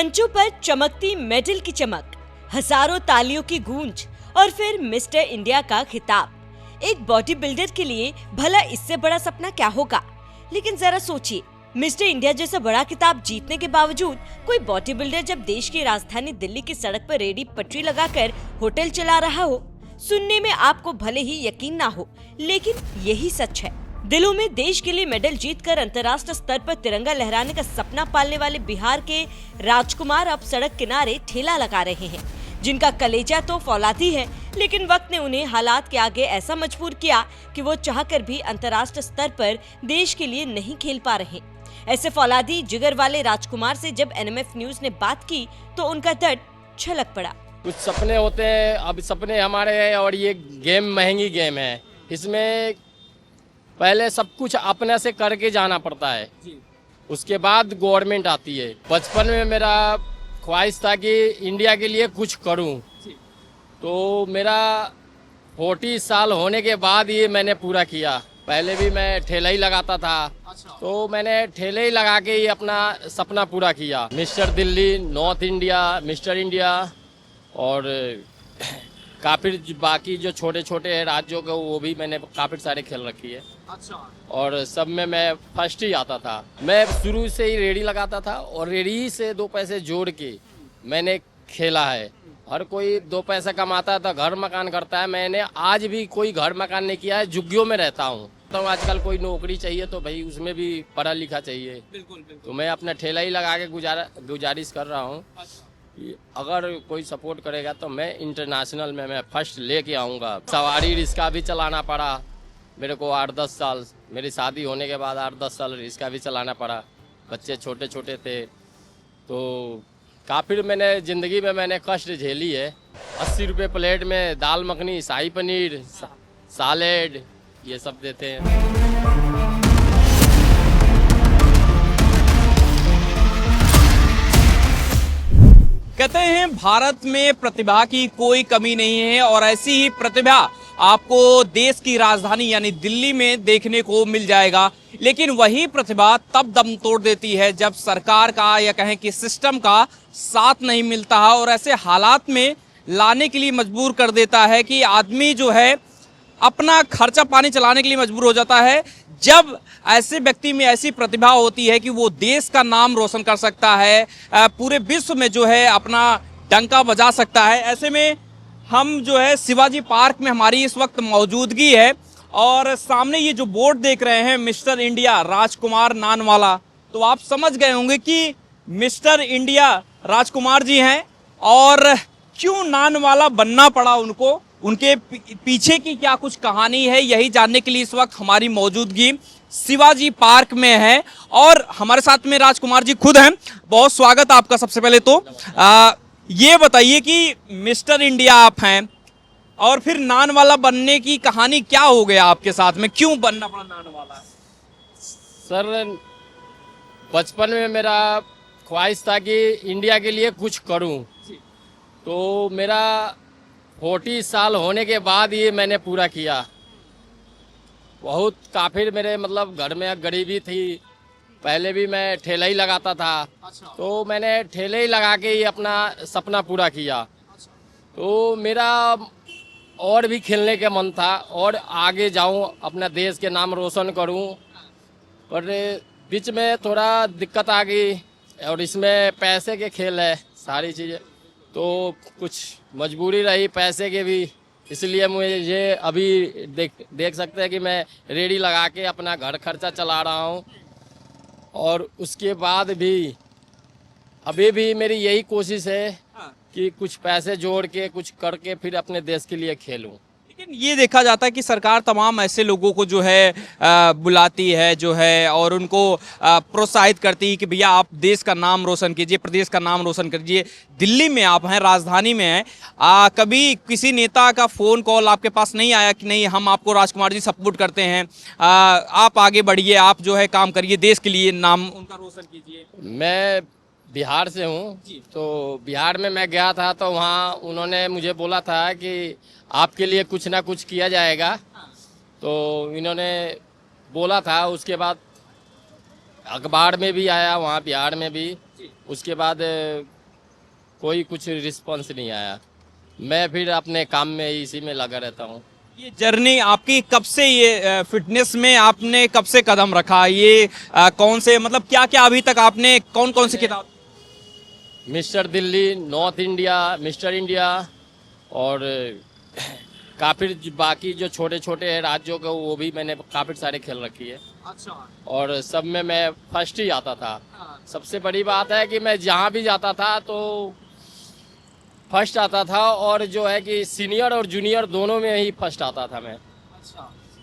मंचों पर चमकती मेडल की चमक, हजारों तालियों की गूंज और फिर मिस्टर इंडिया का खिताब। एक बॉडी बिल्डर के लिए भला इससे बड़ा सपना क्या होगा। लेकिन जरा सोचिए, मिस्टर इंडिया जैसा बड़ा खिताब जीतने के बावजूद कोई बॉडी बिल्डर जब देश की राजधानी दिल्ली की सड़क पर रेडी पटरी लगाकर होटल चला रहा हो, सुनने में आपको भले ही यकीन ना हो, लेकिन यही सच है। दिलों में देश के लिए मेडल जीतकर अंतर्राष्ट्रीय स्तर पर तिरंगा लहराने का सपना पालने वाले बिहार के राजकुमार अब सड़क किनारे ठेला लगा रहे हैं, जिनका कलेजा तो फौलादी है, लेकिन वक्त ने उन्हें हालात के आगे ऐसा मजबूर किया कि वो चाहकर भी अंतर्राष्ट्रीय स्तर पर देश के लिए नहीं खेल पा रहे। ऐसे फौलादी जिगर वाले राजकुमार से जब एनएमएफ न्यूज ने बात की तो उनका दर्द छलक पड़ा। कुछ सपने होते हैं, अब सपने हमारे हैं और ये गेम महंगी गेम है। इसमें पहले सब कुछ अपने से करके जाना पड़ता है, उसके बाद गवर्नमेंट आती है। बचपन में मेरा ख्वाहिश था कि इंडिया के लिए कुछ करूं, तो मेरा 40 साल होने के बाद ये मैंने पूरा किया। पहले भी मैं ठेला ही लगाता था, तो मैंने ठेले ही लगा के ही अपना सपना पूरा किया। Mister Delhi, north India, mister India और काफ़ी बाकी जो छोटे छोटे राज्यों के वो भी मैंने काफ़ी सारे खेल रखी है। अच्छा। और सब में मैं फर्स्ट ही आता था। मैं शुरू से ही रेडी लगाता था और रेडी से 2 पैसे जोड़ के मैंने खेला है। हर कोई 2 पैसा कमाता है तो घर मकान करता है, मैंने आज भी कोई घर मकान नहीं किया है, झुग्गियों में रहता हूँ। तो आजकल कोई नौकरी चाहिए तो भाई उसमें भी पढ़ा लिखा चाहिए। बिल्कुल। तो मैं अपना ठेला ही लगा के गुजारिश कर रहा हूँ। अगर कोई सपोर्ट करेगा तो मैं इंटरनेशनल में मैं फर्स्ट लेके आऊँगा। सवारी रिक्शा भी चलाना पड़ा मेरे को 8-10 साल, मेरी शादी होने के बाद 8-10 साल रिक्शा भी चलाना पड़ा। बच्चे छोटे छोटे थे तो काफ़ी मैंने ज़िंदगी में मैंने कष्ट झेली है। 80 रुपये प्लेट में दाल मखनी, शाही पनीर, सालेड ये सब देते हैं। कहते हैं भारत में प्रतिभा की कोई कमी नहीं है और ऐसी ही प्रतिभा आपको देश की राजधानी यानी दिल्ली में देखने को मिल जाएगा। लेकिन वही प्रतिभा तब दम तोड़ देती है जब सरकार का या कहें कि सिस्टम का साथ नहीं मिलता है और ऐसे हालात में लाने के लिए मजबूर कर देता है कि आदमी जो है अपना खर्चा पानी चलाने के लिए मजबूर हो जाता है। जब ऐसे व्यक्ति में ऐसी प्रतिभा होती है कि वो देश का नाम रोशन कर सकता है, पूरे विश्व में जो है अपना डंका बजा सकता है। ऐसे में हम जो है शिवाजी पार्क में हमारी इस वक्त मौजूदगी है और सामने ये जो बोर्ड देख रहे हैं मिस्टर इंडिया राजकुमार नानवाला, तो आप समझ गए होंगे कि मिस्टर इंडिया राजकुमार जी हैं और क्यों नानवाला बनना पड़ा उनको, उनके पीछे की क्या कुछ कहानी है, यही जानने के लिए इस वक्त हमारी मौजूदगी शिवाजी पार्क में है और हमारे साथ में राजकुमार जी खुद हैं। बहुत स्वागत आपका। सबसे पहले तो ये बताइए कि मिस्टर इंडिया आप हैं और फिर नानवाला बनने की कहानी क्या हो गया आपके साथ में, क्यों बनना पड़ा नानवाला? सर, बचपन में मेरा ख्वाहिश था कि इंडिया के लिए कुछ करूं, तो मेरा 40 साल होने के बाद ये मैंने पूरा किया। बहुत काफ़ी मेरे मतलब घर में गरीबी थी, पहले भी मैं ठेला ही लगाता था। अच्छा। तो मैंने ठेले ही लगा के ही अपना सपना पूरा किया। अच्छा। तो मेरा और भी खेलने का मन था और आगे जाऊं, अपना देश के नाम रोशन करूं, पर बीच में थोड़ा दिक्कत आ गई और इसमें पैसे के खेल है सारी चीज़ें, तो कुछ मजबूरी रही पैसे के भी, इसलिए मुझे अभी देख सकते हैं कि मैं रेडी लगा के अपना घर खर्चा चला रहा हूँ। और उसके बाद भी अभी भी मेरी यही कोशिश है कि कुछ पैसे जोड़ के कुछ करके फिर अपने देश के लिए खेलूं। लेकिन ये देखा जाता है कि सरकार तमाम ऐसे लोगों को जो है बुलाती है जो है और उनको प्रोत्साहित करती है कि भैया आप देश का नाम रोशन कीजिए, प्रदेश का नाम रोशन कीजिए। दिल्ली में आप हैं, राजधानी में हैं, कभी किसी नेता का फ़ोन कॉल आपके पास नहीं आया कि नहीं हम आपको राजकुमार जी सपोर्ट करते हैं, आप आगे बढ़िए, आप जो है काम करिए, देश के लिए नाम उनका रोशन कीजिए? मैं बिहार से हूँ, तो बिहार में मैं गया था तो वहाँ उन्होंने मुझे बोला था कि आपके लिए कुछ ना कुछ किया जाएगा, तो इन्होंने बोला था। उसके बाद अखबार में भी आया, वहाँ बिहार में भी उसके बाद कोई कुछ रिस्पॉन्स नहीं आया। मैं फिर अपने काम में इसी में लगा रहता हूँ। ये जर्नी आपकी कब से, ये फिटनेस में आपने कब से कदम रखा? ये कौन से, मतलब क्या क्या अभी तक आपने कौन कौन सी किताब? Mister Delhi, north India, mister India और काफ़ी बाकी जो छोटे छोटे राज्यों के वो भी मैंने काफ़ी सारे खेल रखी है। अच्छा। और सब में मैं फर्स्ट ही आता था। सबसे बड़ी बात है कि मैं जहाँ भी जाता था तो फर्स्ट आता था, और जो है कि सीनियर और जूनियर दोनों में ही फर्स्ट आता था मैं। अच्छा।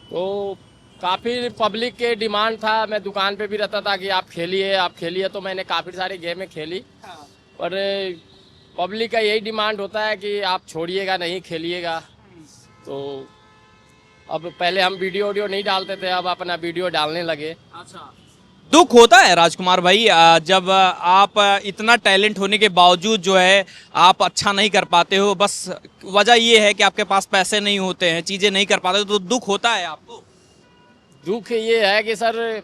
तो काफ़ी पब्लिक के डिमांड था, मैं दुकान पे भी रहता था कि आप खेलिए, तो मैंने काफ़ी सारी गेमें खेली। पर पब्लिक का यही डिमांड होता है कि आप छोड़िएगा नहीं, खेलिएगा। तो अब पहले हम वीडियो नहीं डालते थे, अब अपना वीडियो डालने लगे। अच्छा। दुख होता है राजकुमार भाई जब आप इतना टैलेंट होने के बावजूद जो है आप अच्छा नहीं कर पाते हो, बस वजह ये है कि आपके पास पैसे नहीं होते हैं, चीजें नहीं कर पाते, तो दुख होता है आपको? दुख ये है कि सर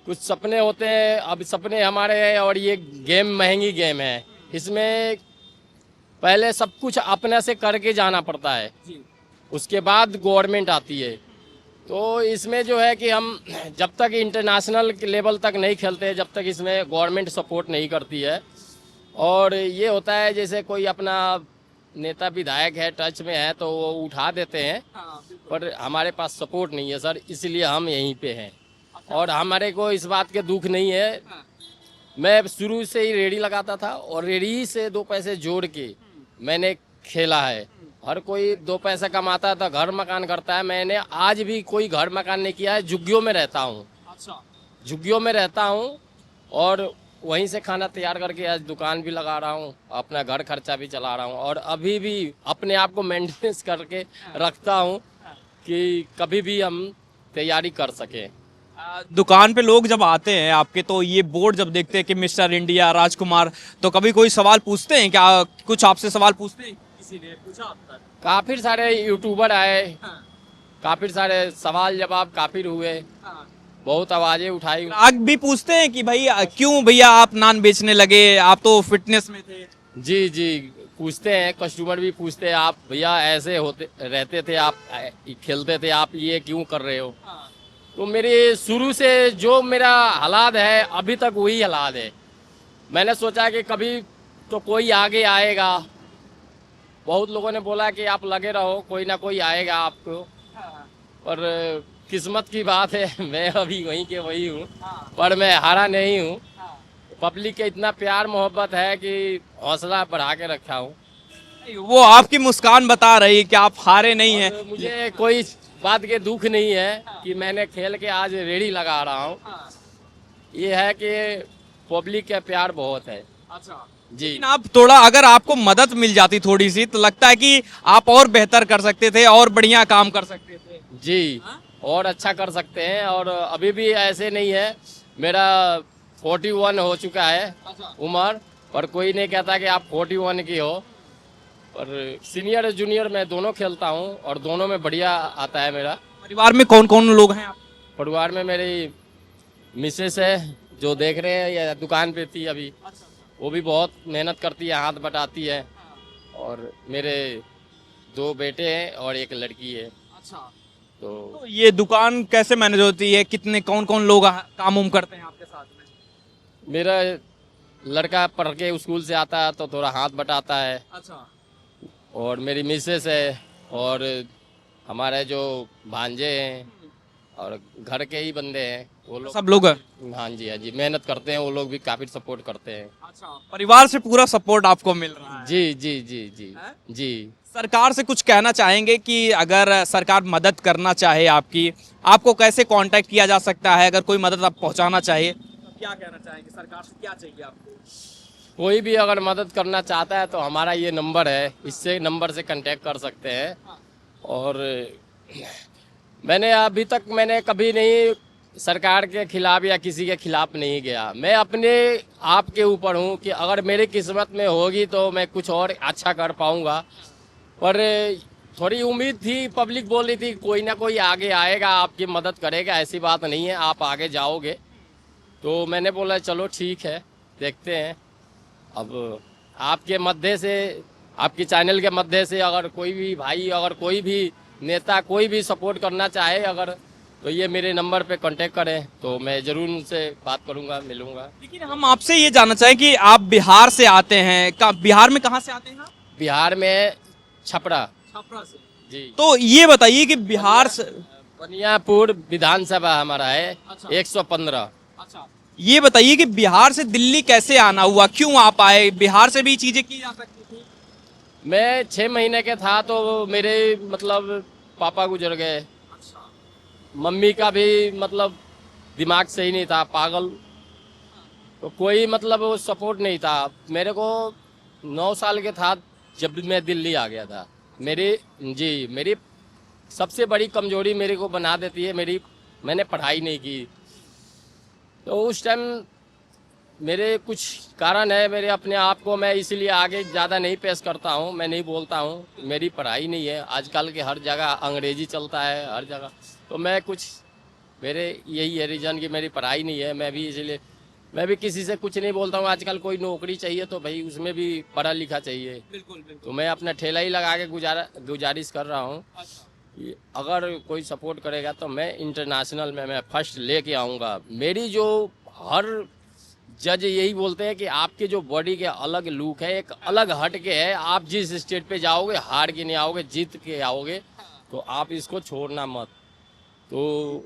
कुछ सपने होते हैं, अब सपने हमारे हैं और ये गेम महंगी गेम है, इसमें पहले सब कुछ अपने से करके जाना पड़ता है, उसके बाद गवर्नमेंट आती है। तो इसमें जो है कि हम जब तक इंटरनेशनल लेवल तक नहीं खेलते, जब तक इसमें गवर्नमेंट सपोर्ट नहीं करती है, और ये होता है जैसे कोई अपना नेता विधायक है, टच में है, तो वो उठा देते हैं, पर हमारे पास सपोर्ट नहीं है सर, इसलिए हम यहीं पे हैं। और हमारे को इस बात के दुख नहीं है, मैं शुरू से ही रेडी लगाता था और रेडी से 2 पैसे जोड़ के मैंने खेला है। हर कोई 2 पैसा कमाता है तो घर मकान करता है, मैंने आज भी कोई घर मकान नहीं किया है, झुग्गियों में रहता हूँ। अच्छा। झुग्गियों में रहता हूँ और वहीं से खाना तैयार करके आज दुकान भी लगा रहा हूँ, अपना घर खर्चा भी चला रहा हूँ, और अभी भी अपने आप को मेंटेनेंस करके रखता हूँ कि कभी भी हम तैयारी कर सकें। दुकान पे लोग जब आते हैं आपके, तो ये बोर्ड जब देखते हैं कि मिस्टर इंडिया राजकुमार, तो कभी कोई सवाल पूछते हैं क्या? कुछ आपसे सवाल पूछते हैं? किसी ने पूछा आपका? काफ़ी सारे यूट्यूबर आए, काफ़ी सारे सवाल जवाब काफ़ी हुए, बहुत आवाज़ें उठाई। आग भी पूछते हैं कि भाई क्यों भैया आप नान बेचने लगे, आप तो फिटनेस में थे? जी जी पूछते हैं, कस्टमर भी पूछते हैं, आप भैया ऐसे होते रहते थे, आप खेलते थे, आप ये क्यों कर रहे हो? तो मेरे शुरू से जो मेरा हालात है अभी तक वही हालात है। मैंने सोचा कि कभी तो कोई आगे आएगा, बहुत लोगों ने बोला कि आप लगे रहो, कोई ना कोई आएगा आपको, पर किस्मत की बात है, मैं अभी वहीं के वही हूँ, पर मैं हारा नहीं हूँ। पब्लिक के इतना प्यार मोहब्बत है कि हौसला बढ़ा के रखा हूँ। वो आपकी मुस्कान बता रही है कि आप हारे नहीं हैं। मुझे कोई बात के दुख नहीं है कि मैंने खेल के आज रेडी लगा रहा हूँ, ये है कि पब्लिक का प्यार बहुत है। अच्छा जी। लेकिन आप थोड़ा, अगर आपको मदद मिल जाती थोड़ी सी, तो लगता है कि आप और बेहतर कर सकते थे और बढ़िया काम कर सकते थे। जी, और अच्छा कर सकते हैं, और अभी भी ऐसे नहीं है, मेरा 41 हो चुका है उम्र, पर कोई नहीं कहता कि आप 41 की हो। पर सीनियर और जूनियर मैं दोनों खेलता हूँ और दोनों में बढ़िया आता है मेरा। परिवार में कौन कौन लोग हैं आप? परिवार में मेरी मिसेस है जो देख रहे हैं, या दुकान पे थी अभी, वो भी बहुत मेहनत करती है, हाथ बटाती है, और मेरे 2 बेटे हैं और 1 लड़की है। अच्छा। तो ये दुकान कैसे मैनेज होती है? कितने कौन कौन लोग काम उम करते हैं आपके साथ में? मेरा लड़का पढ़ के स्कूल से आता है तो थोड़ा हाथ बटाता है। अच्छा। और मेरी मिसेस है, और हमारे जो भांजे हैं और घर के ही बंदे हैं, वो लोग सब लोग? हाँ जी, हाँ जी, मेहनत करते हैं, वो लोग भी काफी सपोर्ट करते हैं। अच्छा, परिवार से पूरा सपोर्ट आपको मिल रहा है? जी जी जी जी जी। सरकार से कुछ कहना चाहेंगे कि अगर सरकार मदद करना चाहे आपकी, आपको कैसे कांटेक्ट किया जा सकता है? अगर कोई मदद आप पहुंचाना चाहे तो क्या कहना चाहेंगे? सरकार से क्या चाहिए आपको? कोई भी अगर मदद करना चाहता है तो हमारा ये नंबर है, इससे नंबर से कांटेक्ट कर सकते हैं। और मैंने अभी तक कभी नहीं सरकार के खिलाफ या किसी के खिलाफ नहीं गया। मैं अपने आप के ऊपर हूँ कि अगर मेरी किस्मत में होगी तो मैं कुछ और अच्छा कर पाऊँगा। पर थोड़ी उम्मीद थी, पब्लिक बोल रही थी कोई ना कोई आगे आएगा, आपकी मदद करेगा, ऐसी बात नहीं है, आप आगे जाओगे। तो मैंने बोला चलो ठीक है, देखते हैं। अब आपके मध्य से, आपके चैनल के मध्य से अगर कोई भी भाई, अगर कोई भी नेता, कोई भी सपोर्ट करना चाहे अगर, तो ये मेरे नंबर पे कांटेक्ट करें, तो मैं जरूर उनसे बात करूंगा, मिलूंगा। लेकिन हम आपसे ये जानना चाहें कि आप बिहार से आते हैं, बिहार में कहाँ से आते हैं आप? बिहार में छपरा छपरा से। जी। तो ये बताइए कि बिहार से, बनियापुर विधानसभा हमारा है। अच्छा। 115। अच्छा, ये बताइए कि बिहार से दिल्ली कैसे आना हुआ, क्यों आप आए? बिहार से भी चीजें की जा सकती थी। मैं 6 महीने के था तो मेरे मतलब पापा गुजर गए। मम्मी का भी मतलब दिमाग सही नहीं था, पागल, तो कोई मतलब वो सपोर्ट नहीं था। मेरे को 9 साल के था जब मैं दिल्ली आ गया था। मेरी सबसे बड़ी कमजोरी मेरे को बना देती है मैंने पढ़ाई नहीं की। तो उस टाइम मेरे कुछ कारण है, मेरे अपने आप को मैं इसीलिए आगे ज़्यादा नहीं पेश करता हूँ, मैं नहीं बोलता हूँ। मेरी पढ़ाई नहीं है, आजकल के हर जगह अंग्रेजी चलता है हर जगह, तो मैं कुछ, मेरे यही है रीज़न कि मेरी पढ़ाई नहीं है। मैं भी इसीलिए, मैं भी किसी से कुछ नहीं बोलता हूँ। आजकल कोई नौकरी चाहिए तो भाई उसमें भी पढ़ा लिखा चाहिए। बिल्कुल बिल्कुल। तो मैं अपना ठेला ही लगा के गुजारिश कर रहा हूँ। कि अगर कोई सपोर्ट करेगा तो मैं इंटरनेशनल में मैं फर्स्ट लेके आऊँगा। मेरी जो हर जज यही बोलते हैं कि आपके जो बॉडी के अलग लुक है, एक अलग हट के है। आप जिस स्टेट पे जाओगे हार के नहीं आओगे, जीत के आओगे, तो आप इसको छोड़ना मत। तो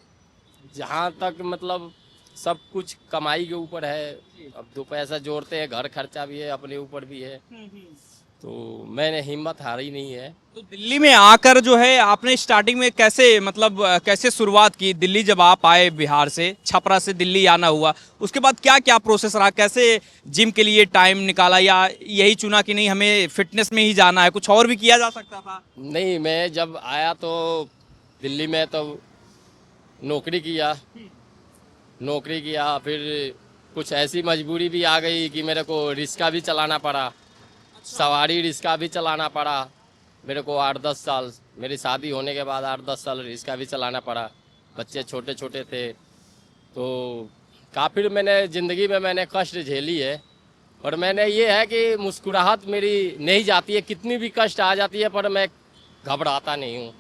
जहाँ तक मतलब सब कुछ कमाई के ऊपर है। अब 2 पैसा जोड़ते हैं, घर खर्चा भी है, अपने ऊपर भी है, तो मैंने हिम्मत हारी नहीं है। तो दिल्ली में आकर जो है आपने स्टार्टिंग में कैसे, मतलब कैसे शुरुआत की? दिल्ली जब आप आए बिहार से, छपरा से दिल्ली आना हुआ, उसके बाद क्या क्या प्रोसेस रहा? कैसे जिम के लिए टाइम निकाला, या यही चुना कि नहीं हमें फिटनेस में ही जाना है, कुछ और भी किया जा सकता था? नहीं, मैं जब आया तो दिल्ली में तो नौकरी किया, फिर कुछ ऐसी मजबूरी भी आ गई कि मेरे को रिक्शा भी चलाना पड़ा। सवारी रिक्शा भी चलाना पड़ा मेरे को। 8-10 साल, मेरी शादी होने के बाद 8-10 साल रिक्शा भी चलाना पड़ा। बच्चे छोटे छोटे थे, तो काफ़ी मैंने ज़िंदगी में मैंने कष्ट झेली है। और मैंने ये है कि मुस्कुराहट मेरी नहीं जाती है, कितनी भी कष्ट आ जाती है, पर मैं घबराता नहीं हूँ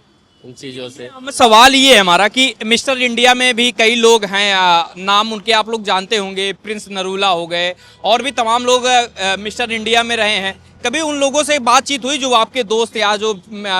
उन चीज़ों से। सवाल ये है हमारा कि मिस्टर इंडिया में भी कई लोग हैं, नाम उनके आप लोग जानते होंगे, प्रिंस नरूला हो गए, और भी तमाम लोग मिस्टर इंडिया में रहे हैं। कभी उन लोगों से बातचीत हुई जो आपके दोस्त या जो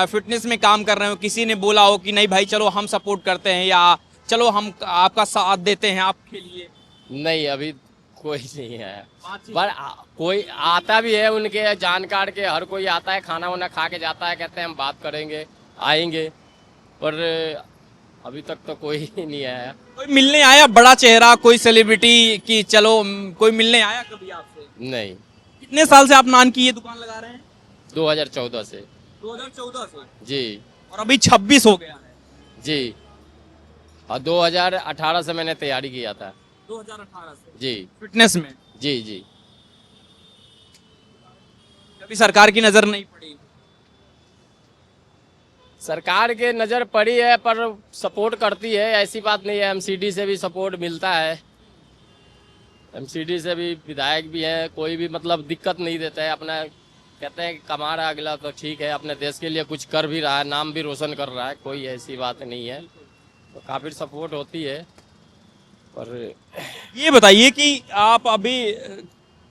फिटनेस में काम कर रहे हो, किसी ने बोला हो कि नहीं भाई चलो हम सपोर्ट करते हैं, या चलो हम आपका साथ देते हैं आपके लिए? नहीं, अभी कोई नहीं है, पर कोई आता भी है, उनके जानकार के हर कोई आता है, खाना वाना खा के जाता है, कहते हैं हम बात करेंगे, आएंगे, पर अभी तक तो कोई नहीं आया। कोई मिलने आया बड़ा चेहरा, कोई सेलिब्रिटी की चलो कोई मिलने आया कभी आपसे? नहीं। कितने साल से आप नान की ये दुकान लगा रहे हैं? 2014 से। 2014 से जी। और अभी 26 हो गया है? जी, और 2018 से मैंने तैयारी किया था। 2018 से जी, फिटनेस में? जी जी। कभी सरकार की नजर नहीं पड़ी? सरकार के नज़र पड़ी है, पर सपोर्ट करती है, ऐसी बात नहीं है। एमसीडी से भी सपोर्ट मिलता है, एमसीडी से भी विधायक भी है, कोई भी मतलब दिक्कत नहीं देता है। अपना कहते हैं कि कमा रहा है अगला तो ठीक है, अपने देश के लिए कुछ कर भी रहा है, नाम भी रोशन कर रहा है, कोई ऐसी बात नहीं है, तो काफ़ी सपोर्ट होती है। पर ये बताइए कि आप अभी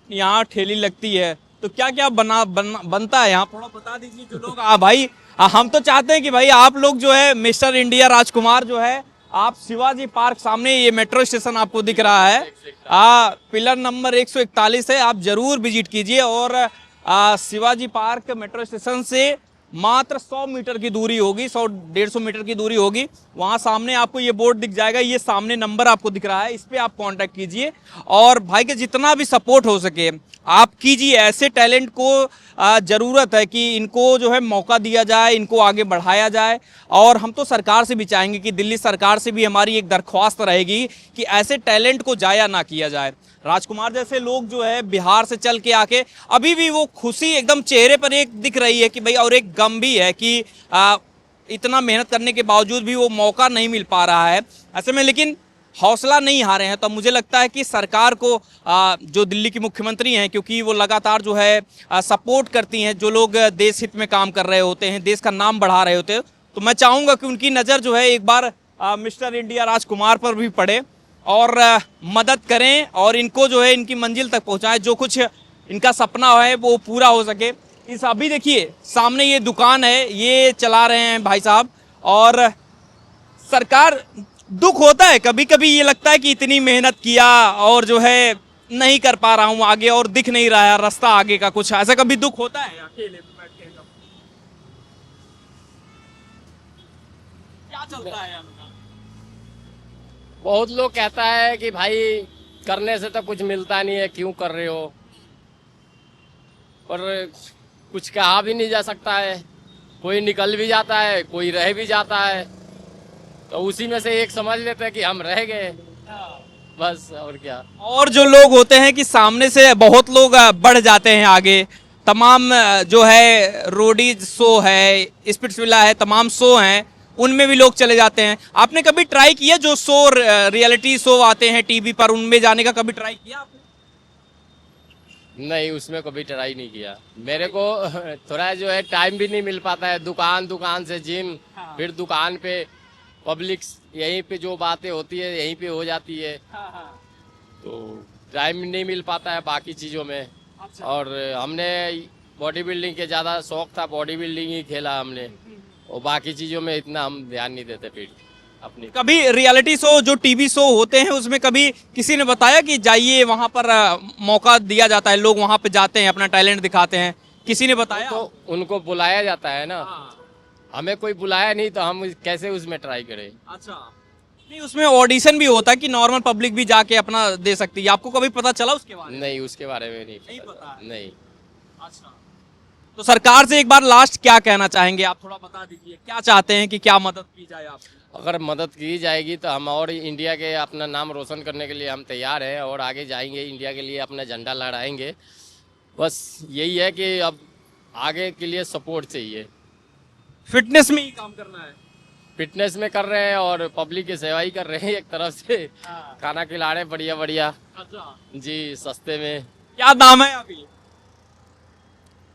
यहाँ ठेली लगती है तो क्या क्या बनता है यहाँ, थोड़ा बता दीजिए जो लोग भाई हम तो चाहते हैं कि भाई आप लोग जो है मिस्टर इंडिया राजकुमार जो है, आप शिवाजी पार्क सामने ये मेट्रो स्टेशन आपको दिख रहा है, पिलर नंबर 141 है, आप जरूर विजिट कीजिए। और शिवाजी पार्क मेट्रो स्टेशन से मात्र 100 मीटर की दूरी होगी, 100-150 मीटर की दूरी होगी। वहां सामने आपको ये बोर्ड दिख जाएगा, ये सामने नंबर आपको दिख रहा है, इस पे आप कांटेक्ट कीजिए और भाई के जितना भी सपोर्ट हो सके आप कीजिए। ऐसे टैलेंट को ज़रूरत है कि इनको जो है मौका दिया जाए, इनको आगे बढ़ाया जाए। और हम तो सरकार से भी चाहेंगे कि दिल्ली सरकार से भी हमारी एक दरख्वास्त रहेगी कि ऐसे टैलेंट को जाया ना किया जाए। राजकुमार जैसे लोग जो है बिहार से चल के आके अभी भी वो खुशी एकदम चेहरे पर एक दिख रही है कि भाई, और एक गम भी है कि इतना मेहनत करने के बावजूद भी वो मौका नहीं मिल पा रहा है। ऐसे में लेकिन हौसला नहीं हारे हैं। तो मुझे लगता है कि सरकार को जो दिल्ली की मुख्यमंत्री हैं, क्योंकि वो लगातार जो है सपोर्ट करती हैं जो लोग देश हित में काम कर रहे होते हैं, देश का नाम बढ़ा रहे होते हैं, तो मैं चाहूँगा कि उनकी नज़र जो है एक बार मिस्टर इंडिया राजकुमार पर भी पड़े और मदद करें और इनको जो है इनकी मंजिल तक पहुँचाएं, जो कुछ इनका सपना है वो पूरा हो सके। इस अभी देखिए सामने ये दुकान है, ये चला रहे हैं भाई साहब। और सरकार, दुख होता है कभी कभी, ये लगता है कि इतनी मेहनत किया और जो है नहीं कर पा रहा हूँ आगे और दिख नहीं रहा है रास्ता आगे का, कुछ ऐसा कभी दुख होता है अकेले में बैठ के? क्या चलता है यहाँ? बहुत लोग कहता है कि भाई करने से तो कुछ मिलता नहीं है, क्यों कर रहे हो, पर कुछ कहा भी नहीं जा सकता है। कोई निकल भी जाता है, कोई रह भी जाता है, तो उसी में से एक समझ लेते हैं कि हम रह गए, बस और क्या। और जो लोग होते हैं कि सामने से बहुत लोग बढ़ जाते हैं आगे, तमाम जो है रोडीज शो है, स्पिट्सविला है, तमाम शो हैं, उनमें भी लोग चले जाते हैं। आपने कभी ट्राई किया जो शो रियलिटी शो आते हैं टीवी पर, उनमें जाने का कभी ट्राई किया आपने? नहीं, उसमें कभी ट्राई नहीं किया। मेरे को थोड़ा जो है टाइम भी नहीं मिल पाता है, दुकान से जिम, फिर दुकान पे पब्लिक, यहीं पे जो बातें होती है यहीं पे हो जाती है, तो टाइम नहीं मिल पाता है बाकी चीज़ों में। अच्छा। और हमने बॉडी बिल्डिंग के ज़्यादा शौक था, बॉडी बिल्डिंग ही खेला हमने, और बाकी चीज़ों में इतना हम ध्यान नहीं देते फिर अपनी। कभी रियलिटी शो जो टीवी शो होते हैं उसमें कभी किसी ने बताया कि जाइए वहां पर मौका दिया जाता है, लोग वहां पे जाते हैं, अपना टैलेंट दिखाते हैं, किसी ने बताया? तो उनको बुलाया जाता है ना, हमें कोई बुलाया नहीं तो हम कैसे उसमें ट्राई करें। अच्छा, नहीं उसमें ऑडिशन भी होता है कि नॉर्मल पब्लिक भी जाके अपना दे सकती है, आपको कभी पता चला उसके बारे में? नहीं, उसके बारे में नहीं नहीं पता है। नहीं। अच्छा, तो सरकार से एक बार लास्ट क्या कहना चाहेंगे आप, थोड़ा बता दीजिए, क्या चाहते हैं कि क्या मदद की जाए आपकी? अगर मदद की जाएगी तो हम और इंडिया के अपना नाम रोशन करने के लिए हम तैयार हैं, और आगे जाएंगे, इंडिया के लिए अपना झंडा लहराएंगे। बस यही है कि अब आगे के लिए सपोर्ट चाहिए। फिटनेस में ही काम करना है? फिटनेस में कर रहे हैं और पब्लिक की सेवा ही कर रहे हैं एक तरफ से। खाना खिला रहे हैं बढ़िया बढ़िया। अच्छा, जी, सस्ते में। क्या दाम है अभी?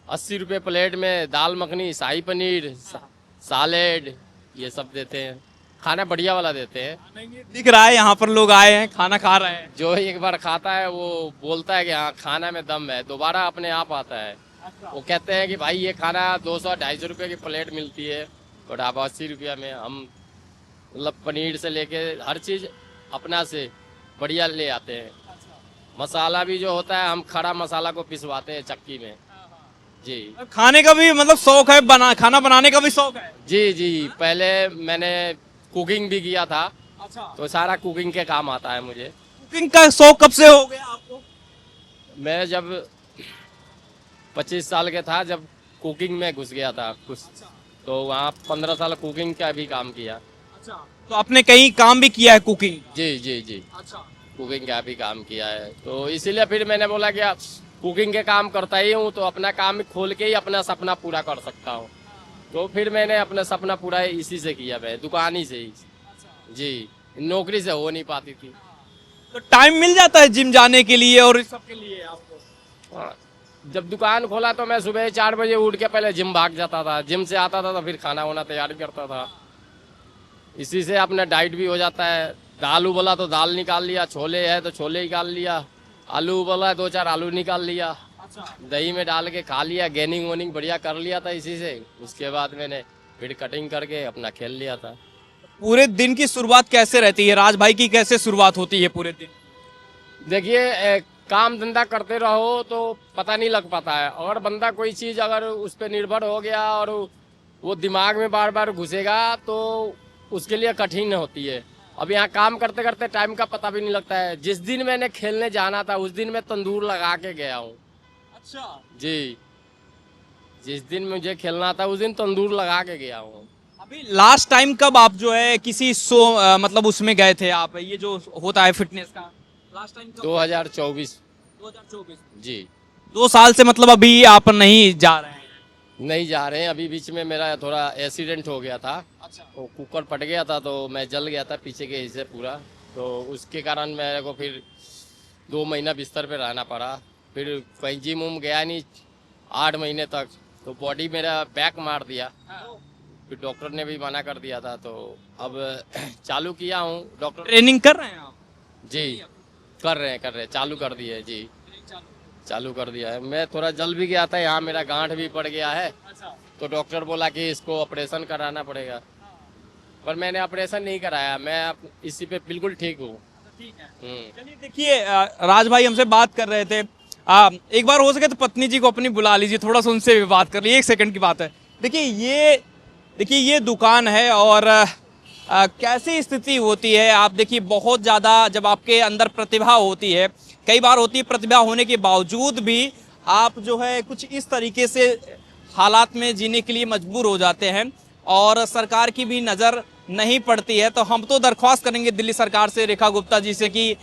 80 रुपये प्लेट में दाल मखनी, शाही पनीर, सालेड, ये सब देते हैं। खाना बढ़िया वाला देते हैं। दिख रहा है यहाँ पर लोग आए हैं, खाना खा रहे हैं। जो एक बार खाता है वो बोलता है कि हाँ खाना में दम है, दोबारा अपने आप आता है। वो कहते हैं कि भाई ये खाना 200-250 रुपये की प्लेट मिलती है, और आप 80 रुपया में हम मतलब पनीर से लेके हर चीज़ अपना से बढ़िया ले आते हैं। मसाला भी जो होता है हम खड़ा मसाला को पिसवाते हैं चक्की में। जी, खाने का भी मतलब शौक है, खाना बनाने का भी शौक है? जी जी, पहले मैंने कुकिंग भी किया था। अच्छा, तो सारा कुकिंग के काम आता है मुझे। कुकिंग का शौक कब से हो गया आपको? मैं जब 25 साल के था, जब कुकिंग में घुस गया था कुछ, तो वहाँ 15 साल कुकिंग का भी काम किया। अच्छा, तो आपने कहीं काम भी किया है कुकिंग? जी जी जी, अच्छा, कुकिंग का भी काम किया है, तो इसीलिए फिर मैंने बोला कि कुकिंग के काम करता ही हूँ तो अपना काम खोल के ही अपना सपना पूरा कर सकता हूँ। तो फिर मैंने अपना सपना पूरा इसी से किया, मैं दुकान ही से ही। जी, नौकरी से हो नहीं पाती थी। तो टाइम मिल जाता है जिम जाने के लिए और इस सब के लिए आपको? हाँ, जब दुकान खोला तो मैं सुबह 4 बजे उठ के पहले जिम भाग जाता था, जिम से आता था तो फिर खाना वाना तैयार करता था। इसी से अपना डाइट भी हो जाता है। दाल उबला तो दाल निकाल लिया, छोले है तो छोले निकाल लिया, आलू उबला 2-4 आलू निकाल लिया, दही में डाल के खा लिया, गेनिंग वेनिंग बढ़िया कर लिया था इसी से। उसके बाद मैंने फिर कटिंग करके अपना खेल लिया था। पूरे दिन की शुरुआत कैसे रहती है राज भाई की, कैसे शुरुआत होती है पूरे दिन? देखिए, काम धंधा करते रहो तो पता नहीं लग पाता है, और बंदा कोई चीज़ अगर उस पर निर्भर हो गया और वो दिमाग में बार बार घुसेगा तो उसके लिए कठिन होती है। अब यहाँ काम करते करते टाइम का पता भी नहीं लगता है। जिस दिन मैंने खेलने जाना था उस दिन मैं तंदूर लगा के गया हूँ। अच्छा जी, जिस दिन मुझे खेलना था उस दिन तंदूर लगा के गया हूँ। अभी लास्ट टाइम कब आप जो है किसी शो मतलब उसमें गए थे आप, ये जो होता है फिटनेस का, लास्ट टाइम 2024। 2024? जी, 2 साल से मतलब अभी आप नहीं जा रहे हैं? नहीं जा रहे हैं। अभी बीच में मेरा थोड़ा एक्सीडेंट हो गया था। अच्छा, वो कुकर फट गया था तो मैं जल गया था पीछे के हिस्से पूरा, तो उसके कारण मेरे को फिर 2 महीना बिस्तर पे रहना पड़ा। फिर कहीं जिम उम गया नहीं 8 महीने तक, तो बॉडी मेरा बैक मार दिया। फिर डॉक्टर ने भी मना कर दिया था, तो अब चालू किया हूँ। डॉक्टर ट्रेनिंग कर रहे हैं आप? जी कर रहे हैं, चालू कर दिए जी, चालू कर दिया है। मैं थोड़ा जल भी गया था, यहाँ मेरा गांठ भी पड़ गया है, तो डॉक्टर बोला कि इसको ऑपरेशन कराना पड़ेगा, पर मैंने ऑपरेशन नहीं कराया। मैं इसी पे बिल्कुल ठीक हूँ। चलिए देखिए, राज भाई हमसे बात कर रहे थे। एक बार हो सके तो पत्नी जी को अपनी बुला लीजिए, थोड़ा सा उनसे भी बात कर लीजिए, 1 सेकंड की बात है। देखिए ये दुकान है और कैसी स्थिति होती है। आप देखिए बहुत ज़्यादा जब आपके अंदर प्रतिभा होती है, कई बार होती है प्रतिभा होने के बावजूद भी आप जो है कुछ इस तरीके से हालात में जीने के लिए मजबूर हो जाते हैं और सरकार की भी नज़र नहीं पड़ती है। तो हम तो दरख्वास्त करेंगे दिल्ली सरकार से, रेखा गुप्ता जी से, कि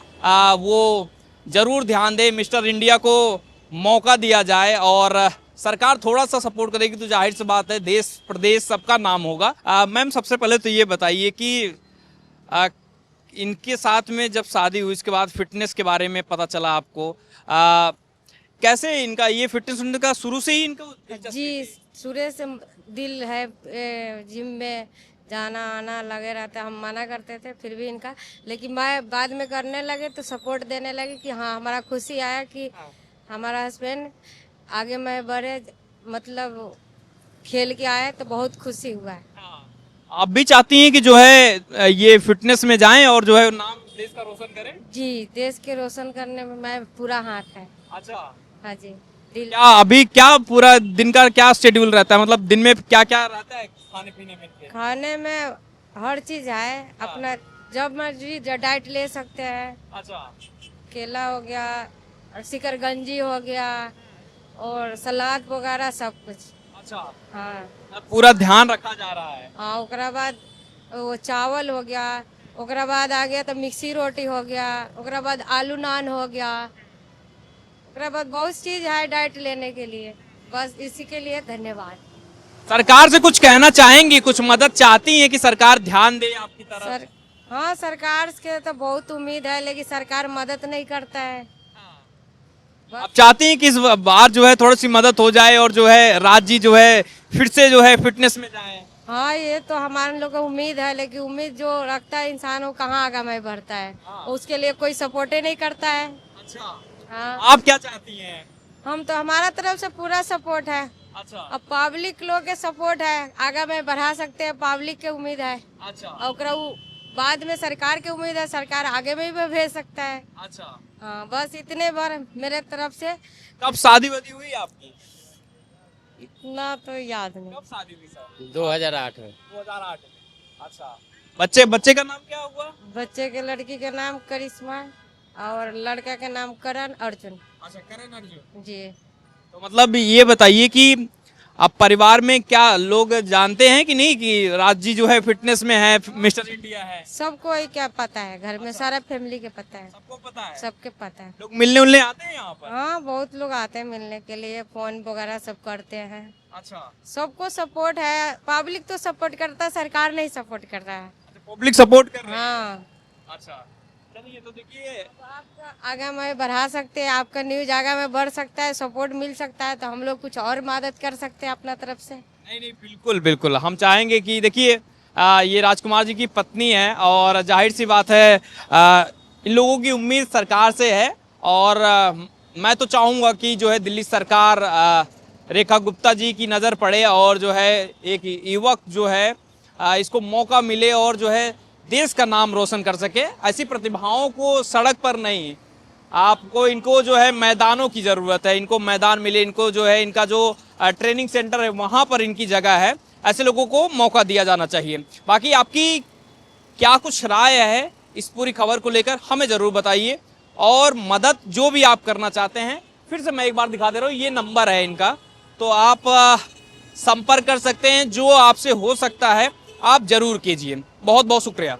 वो ज़रूर ध्यान दे, मिस्टर इंडिया को मौका दिया जाए और सरकार थोड़ा सा सपोर्ट करेगी तो जाहिर सी बात है देश प्रदेश सबका नाम होगा। मैम सबसे पहले तो ये बताइए कि इनके साथ में जब शादी हुई इसके बाद फिटनेस के बारे में पता चला आपको, कैसे इनका ये फिटनेस उनका शुरू से ही इनका? जी शुरू से दिल है, जिम में जाना आना लगे रहता है। हम मना करते थे फिर भी इनका, लेकिन मैं बाद में करने लगे तो सपोर्ट देने लगे कि हाँ हमारा खुशी आया कि हमारा हस्बैंड आगे मैं बढ़े, मतलब खेल के आए तो बहुत खुशी हुआ है। आप भी चाहती हैं कि जो है ये फिटनेस में जाएं और जो है नाम देश का रोशन करें? जी देश के रोशन करने में मैं पूरा हाथ है। अच्छा, हाँ जी। दिल क्या अभी क्या पूरा दिन का क्या शेड्यूल रहता है, मतलब दिन में क्या क्या रहता है खाने पीने में? खाने में हर चीज है, अपना जब मर्जी डाइट ले सकते हैं। अच्छा, केला हो गया और शिकरगंजी हो गया और सलाद वगैरह सब कुछ। अच्छा, हाँ पूरा ध्यान रखा जा रहा है। हाँ, ओकरा बाद वो चावल हो गया, ओकरा बाद आ गया तो मिक्सी रोटी हो गया, ओकरा बाद आलू नान हो गया, ओकरा बाद बहुत चीज है डाइट लेने के लिए। बस इसी के लिए धन्यवाद। सरकार से कुछ कहना चाहेंगी, कुछ मदद चाहती हैं कि सरकार ध्यान दे आपकी तरफ? हाँ सरकार के तो बहुत उम्मीद है, लेकिन सरकार मदद नहीं करता है। आप चाहती हैं कि इस बार जो है थोड़ी सी मदद हो जाए और जो है राज्य जी जो है फिर से जो है फिटनेस में जाए? हाँ ये तो हमारे लोग को उम्मीद है, लेकिन उम्मीद जो रखता है इंसान वो कहाँ आगे में बढ़ता है। उसके लिए कोई सपोर्ट ही नहीं करता है। अच्छा, हाँ आप क्या चाहती हैं? हम तो हमारा तरफ से पूरा सपोर्ट है। अच्छा, अब पब्लिक लोग के सपोर्ट है, आगे में बढ़ा सकते हैं, पब्लिक के उम्मीद है। अच्छा, और ओकरा बाद में सरकार के उम्मीद है, सरकार आगे में भी भेज सकता है। अच्छा। हाँ बस इतने बार मेरे तरफ से। कब शादी वादी हुई आपकी? इतना तो याद नहीं। कब शादी हुई सर? 2008 में। 2008 में। अच्छा, बच्चे का नाम क्या हुआ? बच्चे के लड़की का नाम करिश्मा और लड़का का नाम करण अर्जुन। अच्छा, करण अर्जुन जी। तो मतलब ये बताइए कि अब परिवार में क्या लोग जानते हैं कि नहीं कि राज जी जो है फिटनेस में है, मिस्टर इंडिया है? सबको ही क्या पता है, घर में सारा फैमिली के पता है। सबको पता है? सबके पता है। लोग मिलने उलने आते हैं यहाँ पर? हाँ बहुत लोग आते हैं मिलने के लिए, फोन वगैरह सब करते हैं। अच्छा, सबको सपोर्ट है, पब्लिक तो सपोर्ट करता है, सरकार नहीं सपोर्ट कर रहा है। पब्लिक सपोर्ट कर रही है? हाँ अच्छा, चलिए तो देखिए आपका आगे में बढ़ा सकते हैं, आपका न्यूज आगे में बढ़ सकता है, सपोर्ट मिल सकता है, तो हम लोग कुछ और मदद कर सकते हैं अपना तरफ से। नहीं बिल्कुल बिल्कुल, हम चाहेंगे कि देखिए ये राजकुमार जी की पत्नी है और जाहिर सी बात है इन लोगों की उम्मीद सरकार से है और मैं तो चाहूँगा कि जो है दिल्ली सरकार रेखा गुप्ता जी की नज़र पड़े और जो है एक युवक जो है इसको मौका मिले और जो है देश का नाम रोशन कर सके। ऐसी प्रतिभाओं को सड़क पर नहीं, आपको इनको जो है मैदानों की ज़रूरत है, इनको मैदान मिले, इनको जो है इनका जो ट्रेनिंग सेंटर है वहाँ पर इनकी जगह है, ऐसे लोगों को मौका दिया जाना चाहिए। बाकी आपकी क्या कुछ राय है इस पूरी खबर को लेकर हमें ज़रूर बताइए और मदद जो भी आप करना चाहते हैं, फिर से मैं एक बार दिखा दे रहा हूँ, ये नंबर है इनका, तो आप संपर्क कर सकते हैं। जो आपसे हो सकता है आप जरूर कीजिए। बहुत बहुत शुक्रिया।